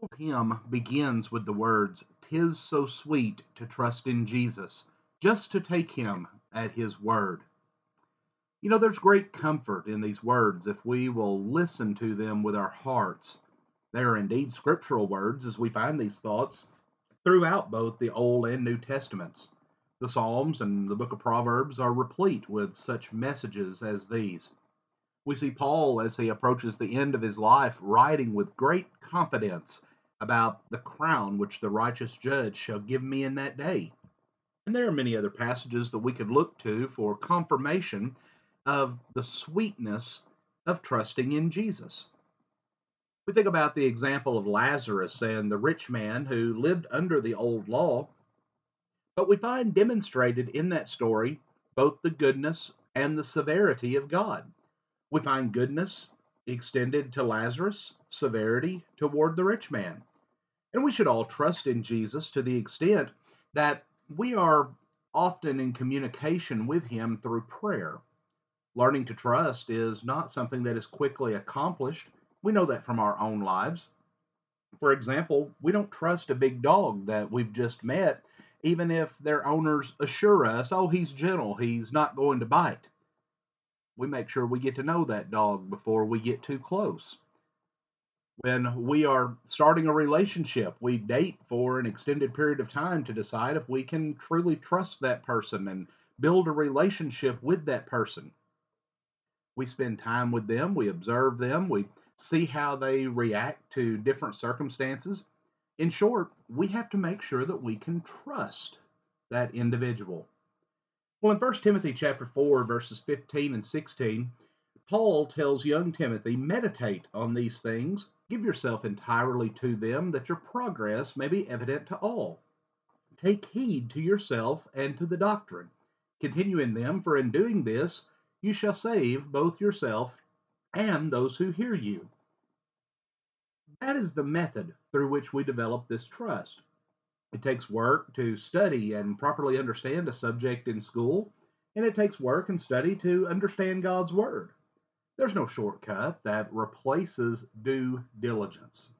Old hymn begins with the words, "'Tis so sweet to trust in Jesus, just to take him at his word." There's great comfort in these words if we will listen to them with our hearts. They are indeed scriptural words, as we find these thoughts throughout both the Old and New Testaments. The Psalms and the book of Proverbs are replete with such messages as these. We see Paul, as he approaches the end of his life, writing with great confidence about the crown which the righteous judge shall give me in that day. And there are many other passages that we could look to for confirmation of the sweetness of trusting in Jesus. We think about the example of Lazarus and the rich man who lived under the old law, but we find demonstrated in that story both the goodness and the severity of God. We find goodness extended to Lazarus, severity toward the rich man. And we should all trust in Jesus to the extent that we are often in communication with him through prayer. Learning to trust is not something that is quickly accomplished. We know that from our own lives. For example, we don't trust a big dog that we've just met, even if their owners assure us, oh, he's gentle, he's not going to bite. We make sure we get to know that dog before we get too close. When we are starting a relationship, we date for an extended period of time to decide if we can truly trust that person and build a relationship with that person. We spend time with them, we observe them, we see how they react to different circumstances. In short, we have to make sure that we can trust that individual. Well, in 1 Timothy chapter 4, verses 15 and 16, Paul tells young Timothy, meditate on these things, give yourself entirely to them, that your progress may be evident to all. Take heed to yourself and to the doctrine. Continue in them, for in doing this you shall save both yourself and those who hear you. That is the method through which we develop this trust. It takes work to study and properly understand a subject in school, and it takes work and study to understand God's Word. There's no shortcut that replaces due diligence.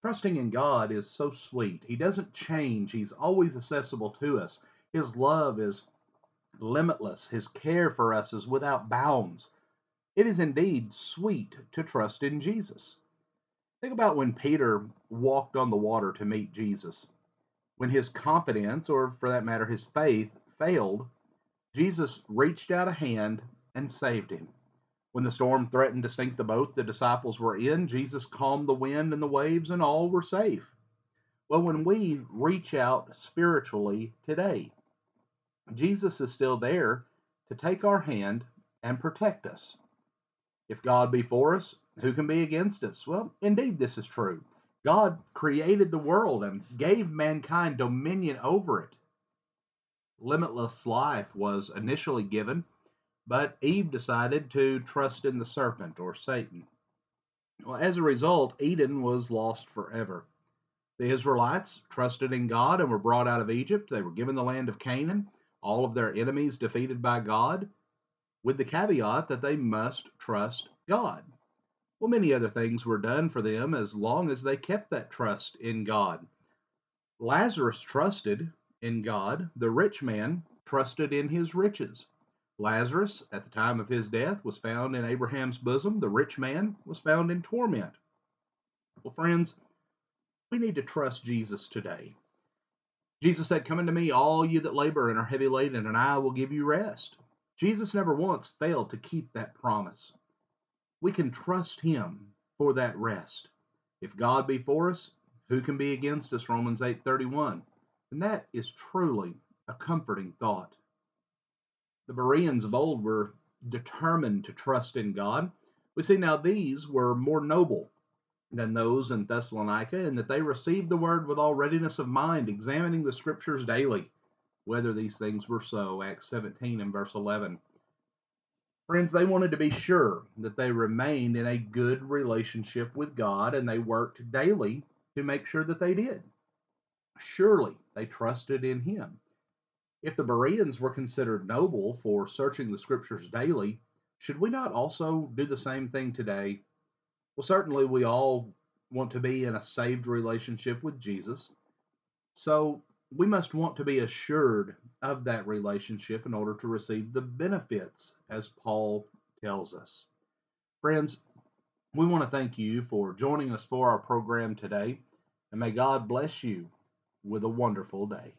Trusting in God is so sweet. He doesn't change, He's always accessible to us. His love is limitless, His care for us is without bounds. It is indeed sweet to trust in Jesus. Think about when Peter walked on the water to meet Jesus. When his confidence, or for that matter, his faith, failed, Jesus reached out a hand and saved him. When the storm threatened to sink the boat the disciples were in, Jesus calmed the wind and the waves, and all were safe. Well, when we reach out spiritually today, Jesus is still there to take our hand and protect us. If God be for us, who can be against us? Well, indeed, this is true. God created the world and gave mankind dominion over it. Limitless life was initially given, but Eve decided to trust in the serpent, or Satan. Well, as a result, Eden was lost forever. The Israelites trusted in God and were brought out of Egypt. They were given the land of Canaan, all of their enemies defeated by God, with the caveat that they must trust God. Well, many other things were done for them as long as they kept that trust in God. Lazarus trusted in God. The rich man trusted in his riches. Lazarus, at the time of his death, was found in Abraham's bosom. The rich man was found in torment. Well, friends, we need to trust Jesus today. Jesus said, "Come unto me, all you that labor and are heavy laden, and I will give you rest." Jesus never once failed to keep that promise. We can trust him for that rest. If God be for us, who can be against us? Romans 8:31. And that is truly a comforting thought. The Bereans of old were determined to trust in God. We see now these were more noble than those in Thessalonica, in that they received the word with all readiness of mind, examining the scriptures daily, whether these things were so. Acts 17 and verse 11. Friends, they wanted to be sure that they remained in a good relationship with God, and they worked daily to make sure that they did. Surely they trusted in him. If the Bereans were considered noble for searching the scriptures daily, should we not also do the same thing today? Well, certainly we all want to be in a saved relationship with Jesus. So we must want to be assured of that relationship in order to receive the benefits, as Paul tells us. Friends, we want to thank you for joining us for our program today, and may God bless you with a wonderful day.